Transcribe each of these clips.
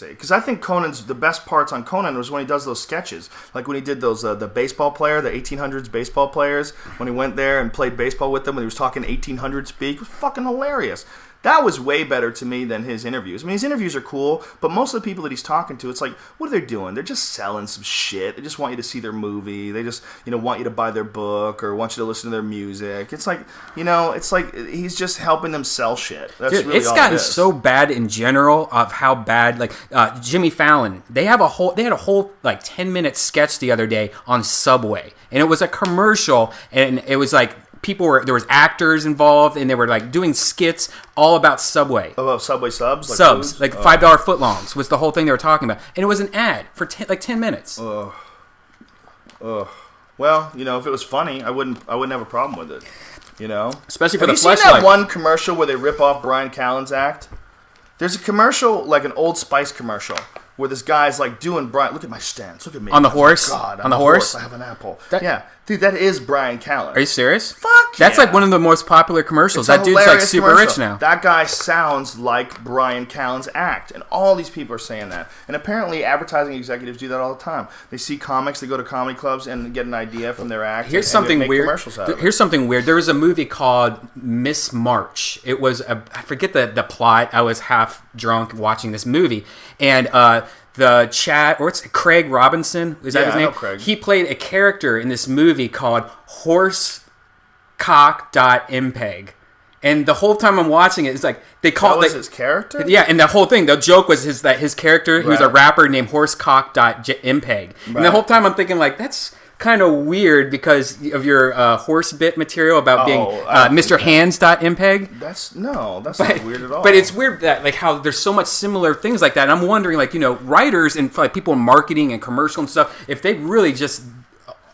Because I think the best parts on Conan was when he does those sketches. Like when he did those, the baseball player, the 1800s baseball players, when he went there and played baseball with them, when he was talking 1800 speak. It was fucking hilarious. That was way better to me than his interviews. I mean, his interviews are cool, but most of the people that he's talking to, it's like, what are they doing? They're just selling some shit. They just want you to see their movie. They just, want you to buy their book or want you to listen to their music. It's like, it's like he's just helping them sell shit. That's Dude, really it's all gotten it is. so bad in general of how bad, like, Jimmy Fallon, they had a whole, like, 10-minute sketch the other day on Subway. And it was a commercial, and it was like, there was actors involved, and they were like doing skits all about Subway. About Subway subs? Like subs, foods? like $5 footlongs was the whole thing they were talking about. And it was an ad for 10 minutes. Ugh. Well, if it was funny, I wouldn't have a problem with it. Especially for the Have you seen Fleshlight. that one commercial where they rip off Brian Callen's act? There's a commercial, like an Old Spice commercial, where this guy's like doing Brian. Look at my stance. Look at me. On the horse? Oh God, on the horse? I have an apple. Yeah. Dude, that is Brian Callen. Are you serious? Fuck That's yeah. like one of the most popular commercials. It's a That dude's like hilarious super commercial. rich now. That guy sounds like Brian Callen's act. And all these people are saying that. And apparently advertising executives do that all the time. They see comics, they go to comedy clubs and get an idea from their act. Here's and something make weird. Commercials out of it. Here's something weird. There was a movie called Miss March. It was I forget the plot. I was half drunk watching this movie, and the chat, or it's Craig Robinson, is that his name? I know Craig. He played a character in this movie called Horsecock.mpeg. And the whole time I'm watching it, it's like they call that was his character? Yeah, and the whole thing, the joke was his character, he was a rapper named Horsecock.mpeg. Right. And the whole time I'm thinking, like, that's kind of weird because of your horse bit material about being Mr. Hands.mpeg. That's not weird at all. But it's weird that like how there's so much similar things like that. And I'm wondering, like, writers and like people in marketing and commercial and stuff, if they really just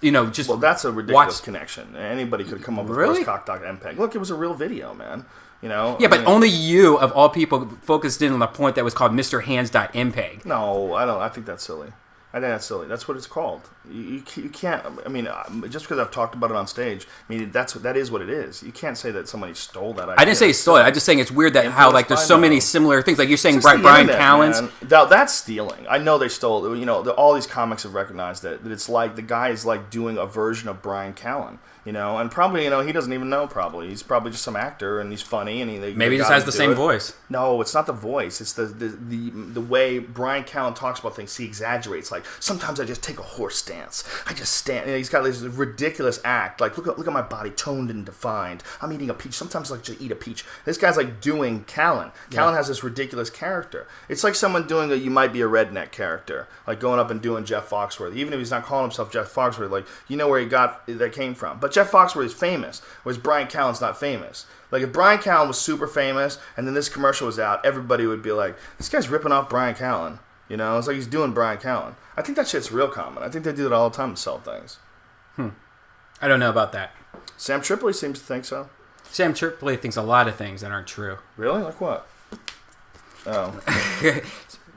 well, that's a ridiculous connection. Anybody could come up with horsecock.mpeg. Look, it was a real video, man. Yeah, but only you of all people focused in on the point that was called Mr. Hands.mpeg. No, I don't. I think that's silly. That's what it's called. You can't. I mean, just because I've talked about it on stage, I mean that is what it is. You can't say that somebody stole that idea. I didn't say he stole it. I'm just saying it's weird that how like there's so many similar things. Like you're saying, Brian Callen's. That's stealing. I know they stole. All these comics have recognized that it's like the guy is like doing a version of Brian Callen. And probably, he doesn't even know. Probably he's probably just some actor, and he's funny, and maybe he just has the same voice. No, it's not the voice. It's the way Brian Callen talks about things. He exaggerates. Like sometimes I just take a horse stance. I just stand. He's got this ridiculous act. Like look at my body, toned and defined. I'm eating a peach. Sometimes I like to eat a peach. This guy's like doing Callen. Callen has this ridiculous character. It's like someone doing you might be a redneck character, like going up and doing Jeff Foxworthy. Even if he's not calling himself Jeff Foxworthy, like where he got that came from. But Jeff Foxworthy is famous, whereas Brian Callen's not famous. Like if Brian Callen was super famous and then this commercial was out, everybody would be like, this guy's ripping off Brian Callen. It's like he's doing Brian Callen. I think that shit's real common. I think they do that all the time to sell things. I don't know about that. Sam Tripoli seems to think so. Sam Tripoli thinks a lot of things that aren't true. Really? Like what? Oh.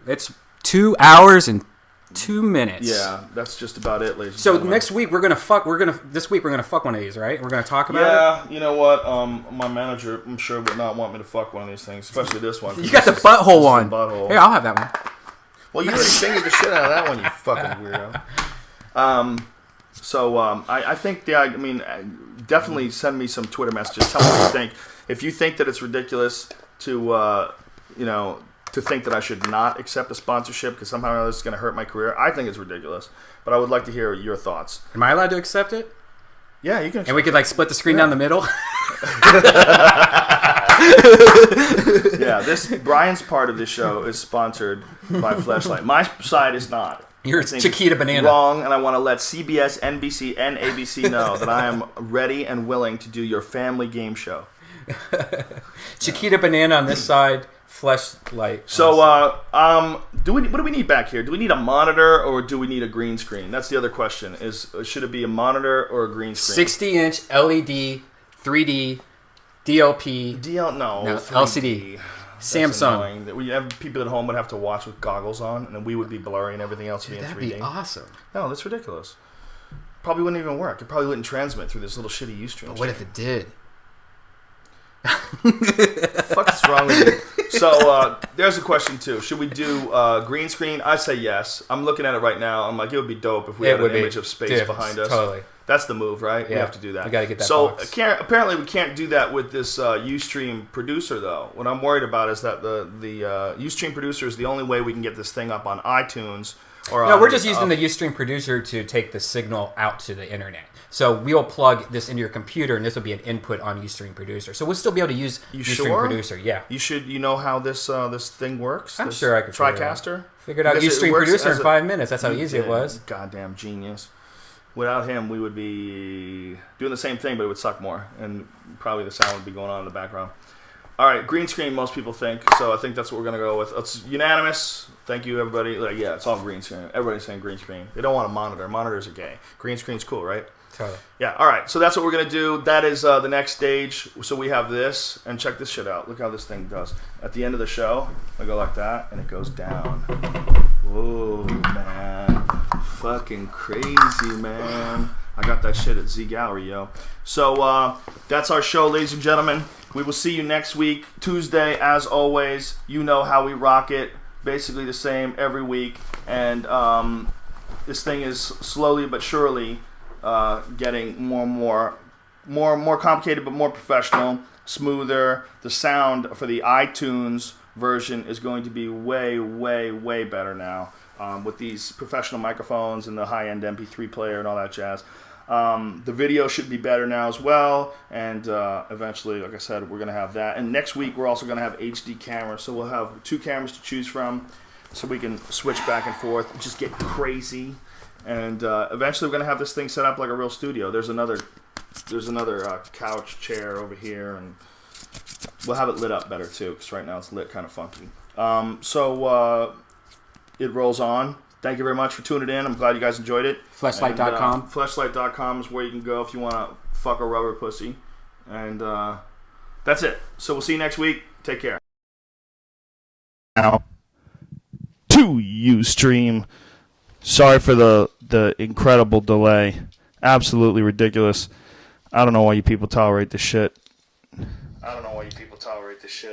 It's 2 hours and 2 minutes. Yeah, that's just about it, ladies and So gentlemen. next week this week we're gonna fuck one of these, right? We're gonna talk about it? Yeah, you know what? My manager, I'm sure, would not want me to fuck one of these things, especially this one. You got the butthole one. Butthole. Here, I'll have that one. Well, you already fingered the shit out of that one, you fucking weirdo. I think, definitely send me some Twitter messages. Tell me what you think. If you think that it's ridiculous to think that I should not accept a sponsorship because somehow or other it's going to hurt my career, I think it's ridiculous. But I would like to hear your thoughts. Am I allowed to accept it? Yeah, you can. And we could like split the screen down the middle. Yeah, Brian's part of this show is sponsored by Fleshlight. My side is not. You're Chiquita Banana. Wrong, and I want to let CBS, NBC, and ABC know that I am ready and willing to do your family game show. Chiquita Banana on this side, Fleshlight. So, what do we need back here? Do we need a monitor or do we need a green screen? That's the other question. Should it be a monitor or a green screen? 60-inch LED, 3D, DLP. No, LCD. Samsung. We have people at home would have to watch with goggles on, and then we would be blurry and everything else would be in 3D. That'd be awesome. No, that's ridiculous. Probably wouldn't even work. It probably wouldn't transmit through this little shitty Ustream. But what if it did? What the fuck is wrong with you? So there's a question too. Should we do green screen? I say yes. I'm looking at it right now. I'm like, it would be dope if we had an image of space behind us. Totally. That's the move, right? Yeah. We have to do that. We got to get that box. Apparently we can't do that with this Ustream producer, though. What I'm worried about is that the Ustream producer is the only way we can get this thing up on iTunes. We're just using the Ustream producer to take the signal out to the internet. So we'll plug this into your computer, and this will be an input on Ustream producer. So we'll still be able to use Ustream producer. Yeah. You know how this thing works? I'm sure I could TriCaster? Figured out Ustream producer in 5 minutes. That's how easy it was. Goddamn genius. Without him, we would be doing the same thing, but it would suck more, and probably the sound would be going on in the background. All right, green screen, most people think, so I think that's what we're going to go with. It's unanimous. Thank you, everybody. Yeah, it's all green screen. Everybody's saying green screen. They don't want a monitor. Monitors are gay. Green screen's cool, right? Totally. Yeah, all right, so that's what we're going to do. That is the next stage. So we have this, and check this shit out. Look how this thing does. At the end of the show, I go like that, and it goes down. Whoa, man. Fucking crazy, man. I got that shit at Z Gallery, yo. So that's our show, ladies and gentlemen. We will see you next week, Tuesday, as always. You know how we rock it. Basically the same every week. And this thing is slowly but surely getting more and more complicated, but more professional, smoother. The sound for the iTunes version is going to be way, way, way better now. With these professional microphones and the high-end MP3 player and all that jazz. The video should be better now as well, and eventually, like I said, we're going to have that. And next week, we're also going to have HD cameras, so we'll have 2 cameras to choose from, so we can switch back and forth, just get crazy. And eventually, we're going to have this thing set up like a real studio. There's another couch chair over here, and we'll have it lit up better too, because right now it's lit kind of funky. It rolls on. Thank you very much for tuning in. I'm glad you guys enjoyed it. Fleshlight.com. Fleshlight.com is where you can go if you want to fuck a rubber pussy. And that's it. So we'll see you next week. Take care. Now, to Ustream. Sorry for the incredible delay. Absolutely ridiculous. I don't know why you people tolerate this shit.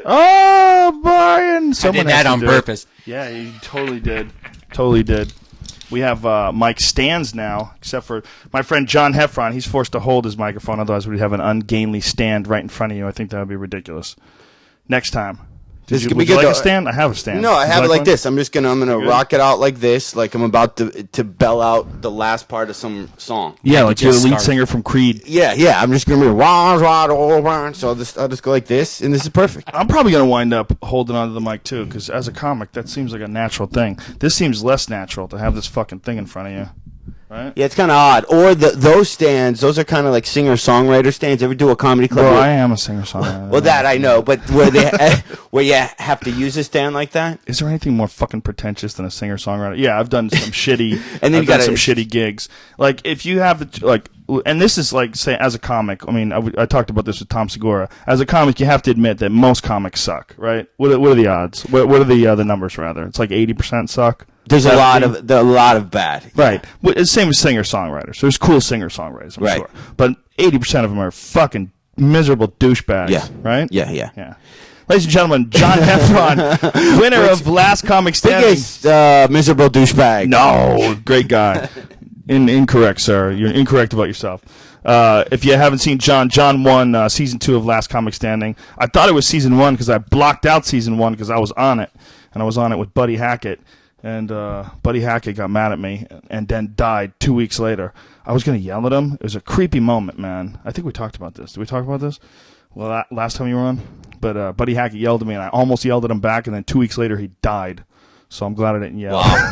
Oh, Brian! Someone did that on purpose. Yeah, you totally did. Totally did. We have mic stands now, except for my friend John Heffron. He's forced to hold his microphone, otherwise we'd have an ungainly stand right in front of you. I think that would be ridiculous. Next time. Would you like a stand? I have a stand. No, I have it like this. I'm gonna rock it out like this, like I'm about to bell out the last part of some song. Yeah, like you're the lead singer from Creed. Yeah. I'm just gonna be so I'll just go like this, and this is perfect. I'm probably gonna wind up holding onto the mic too, because as a comic, that seems like a natural thing. This seems less natural to have this fucking thing in front of you. Right? Yeah, it's kind of odd. Or those stands, those are kind of like singer-songwriter stands. Ever do a comedy club? Well, I am a singer-songwriter. Well, that I know, but where you have to use a stand like that? Is there anything more fucking pretentious than a singer-songwriter? Yeah, I've done some shitty, and then I've done some shitty gigs. Like, if you have, like, and this is like, say, as a comic, I mean, I talked about this with Tom Segura. As a comic, you have to admit that most comics suck, right? What are the odds? What are the numbers, rather? It's like 80% suck. There's a lot of bad. Right. Yeah. It's the same as singer-songwriters. There's cool singer-songwriters, I'm sure. But 80% of them are fucking miserable douchebags. Yeah. Right? Yeah. Ladies and gentlemen, John Heffron, winner of Last Comic Standing. Biggest miserable douchebag. No, great guy. Incorrect, sir. You're incorrect about yourself. If you haven't seen John won Season 2 of Last Comic Standing. I thought it was Season 1 because I blocked out Season 1 because I was on it. And I was on it with Buddy Hackett. And Buddy Hackett got mad at me and then died 2 weeks later. I was going to yell at him. It was a creepy moment, man. I think we talked about this. Did we talk about this? Well, last time you were on? But Buddy Hackett yelled at me, and I almost yelled at him back, and then 2 weeks later he died. So I'm glad I didn't yell. Wow.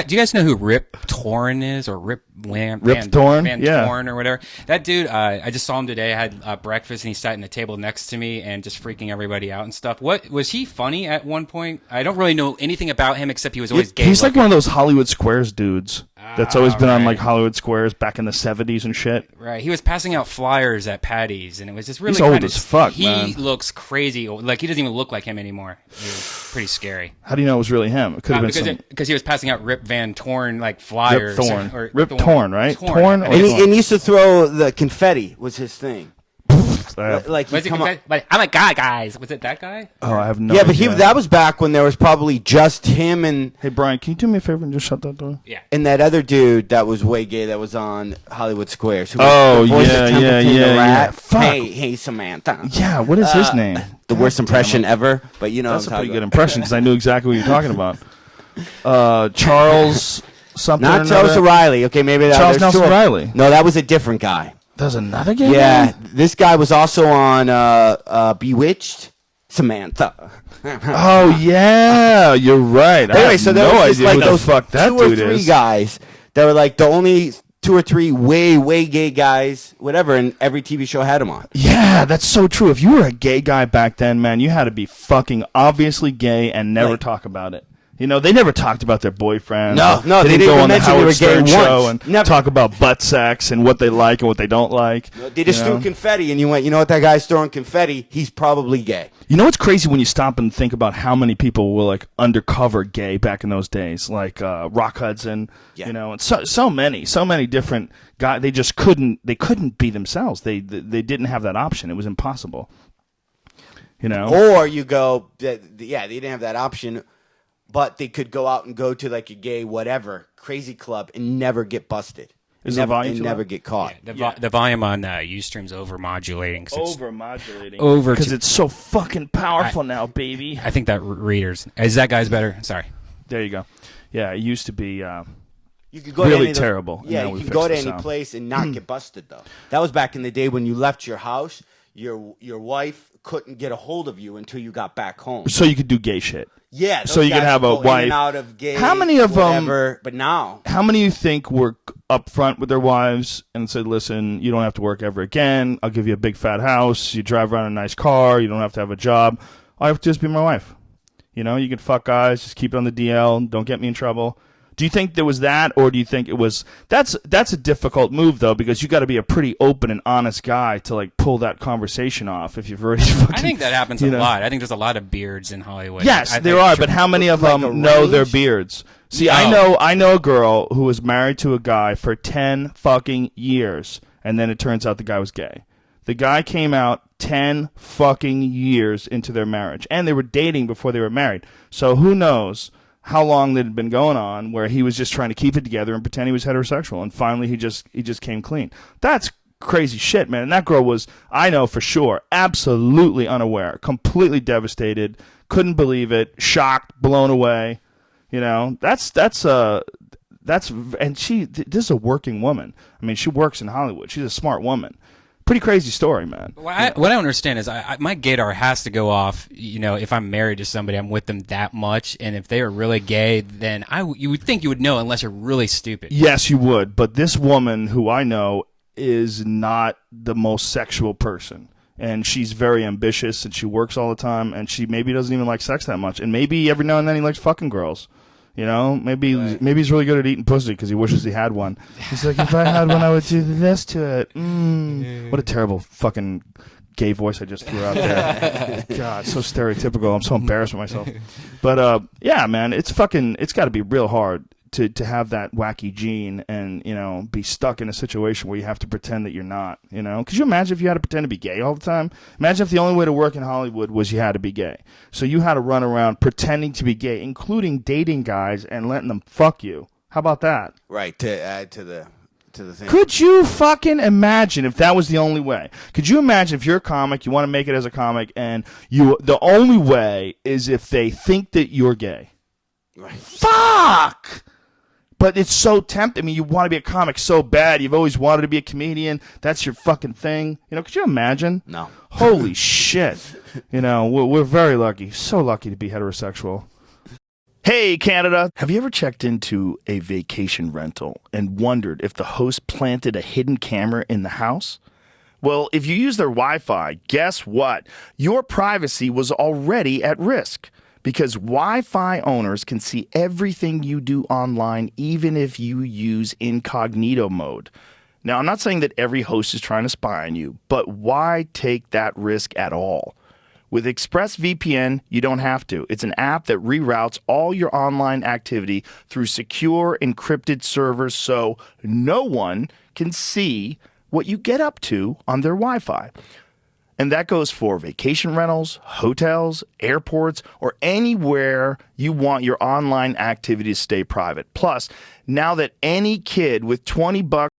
do you guys know who Rip Torn is, or Rip Van Torn or whatever? That dude, I just saw him today. I had breakfast, and he sat at the table next to me and just freaking everybody out and stuff. What was he funny at one point? I don't really know anything about him except he was always gay. He's like one of those Hollywood Squares dudes that's always been on like Hollywood Squares back in the 70s and shit. Right. He was passing out flyers at Patty's, and it was just really. He's old as fuck, man. He looks crazy. Like he doesn't even look like him anymore. It was pretty scary. How do you know it was really him? It could have been because he was passing out Rip Van Torn like flyers. Rip Torn, right? Torn. And he used to throw the confetti. Was his thing. Like he Was it come up, but I'm a guy, guys. Was it that guy? Oh, I have no yeah, idea. but that was back when there was probably just him and Hey, Brian, can you do me a favor and just shut that door? Yeah. that other dude that was way gay that was on Hollywood Squares. Who was Oh, the voice of yeah, Templeton yeah, the yeah, Rat. yeah. Fuck. Hey, Samantha. Yeah, what is his name? The worst impression ever, but you know That's a what I'm pretty talking good about. impression because I knew exactly what you're talking about. Charles something. Not Charles O'Reilly. Okay, maybe that Charles there's Nelson two of- Riley. No, that was a different guy. There's another guy. Yeah, this guy was also on Bewitched. Samantha. Oh yeah, you're right. I Anyway, have so there no was just idea like who the those fuck that two or dude three is. guys that were like the only 2 or 3 way gay guys, whatever, and every TV show had them on. Yeah, that's so true. If you were a gay guy back then, man, you had to be fucking obviously gay and never Like- talk about it. You know, they never talked about their boyfriends. No, they they didn't go even on the mention they Howard were gay Stern show once. and Never. talk about butt sex and what they like and what they don't like. They just you know? threw confetti, and you went, you know what, that guy's throwing confetti, he's probably gay. You know what's crazy when you stop and think about how many people were like undercover gay back in those days, like Rock Hudson, Yeah. you know, and so many different guys. They just couldn't be themselves. They didn't have that option. It was impossible. You know, Or you go, yeah, they didn't have that option, but they could go out and go to like a gay whatever, crazy club and never get busted. Is and the volume too never loud? get caught. The volume on Ustream's over-modulating. 'cause it's- over-modulating Over because to- it's so fucking powerful now, baby. I think that readers. Is that guy's better? Sorry. There you go. Yeah, it used to be. You could go Really to any of the- terrible, and Yeah, now you we can go fixed to the any sound. place and not get busted though. That was back in the day when you left your house. Your wife couldn't get a hold of you until you got back home. So you could do gay shit. Yeah, those So you could guys have a go in wife. and out of gay. How many of 'em- whatever, But now, How many you think were upfront with their wives and said, "Listen, you don't have to work ever again. I'll give you a big fat house. You drive around in a nice car. You don't have to have a job. I have to just be my wife. You know, you can fuck guys. Just keep it on the DL. Don't get me in trouble." Do you think there was that, or do you think it was? That's a difficult move though, because you got to be a pretty open and honest guy to like pull that conversation off. If you've already fucking, I think that happens a you know. lot. I think there's a lot of beards in Hollywood. Yes, I there think- are, but how many of Like a them know their range? beards? See, No. I know a girl who was married to a guy for 10 fucking years, and then it turns out the guy was gay. The guy came out 10 fucking years into their marriage, and they were dating before they were married. So who knows how long that had been going on, where he was just trying to keep it together and pretend he was heterosexual, and finally he just came clean. That's crazy shit, man. And that girl was, I know for sure, absolutely unaware, completely devastated, couldn't believe it, shocked, blown away. You know, that's and this is a working woman. I mean, she works in Hollywood. She's a smart woman. Pretty crazy story, man. What I don't understand is my gaydar has to go off. You know, if I'm married to somebody, I'm with them that much, and if they are really gay, then you would think you would know, unless you're really stupid. Yes, you would. But this woman, who I know, is not the most sexual person. And she's very ambitious, and she works all the time, and she maybe doesn't even like sex that much. And maybe every now and then he likes fucking girls. You know, maybe he's really good at eating pussy because he wishes he had one. He's like, if I had one, I would do this to it. What a terrible fucking gay voice I just threw out there. God, so stereotypical. I'm so embarrassed with myself. But yeah, man, it's got to be real hard to have that wacky gene and, you know, be stuck in a situation where you have to pretend that you're not, you know? Could you imagine if you had to pretend to be gay all the time? Imagine if the only way to work in Hollywood was you had to be gay. So you had to run around pretending to be gay, including dating guys and letting them fuck you. How about that? right, to add to the thing. Could you fucking imagine if that was the only way? Could you imagine if you're a comic, you want to make it as a comic, and the only way is if they think that you're gay? Right. Fuck! But it's so tempting. I mean, you want to be a comic so bad. You've always wanted to be a comedian. That's your fucking thing. You know, could you imagine? No. Holy shit. You know, we're very lucky. So lucky to be heterosexual. Hey, Canada. Have you ever checked into a vacation rental and wondered if the host planted a hidden camera in the house? Well, if you use their Wi-Fi, guess what? Your privacy was already at risk. Because Wi-Fi owners can see everything you do online, even if you use incognito mode. Now, I'm not saying that every host is trying to spy on you, but why take that risk at all? With ExpressVPN, you don't have to. It's an app that reroutes all your online activity through secure, encrypted servers so no one can see what you get up to on their Wi-Fi. And that goes for vacation rentals, hotels, airports, or anywhere you want your online activities to stay private. Plus, now that any kid with $20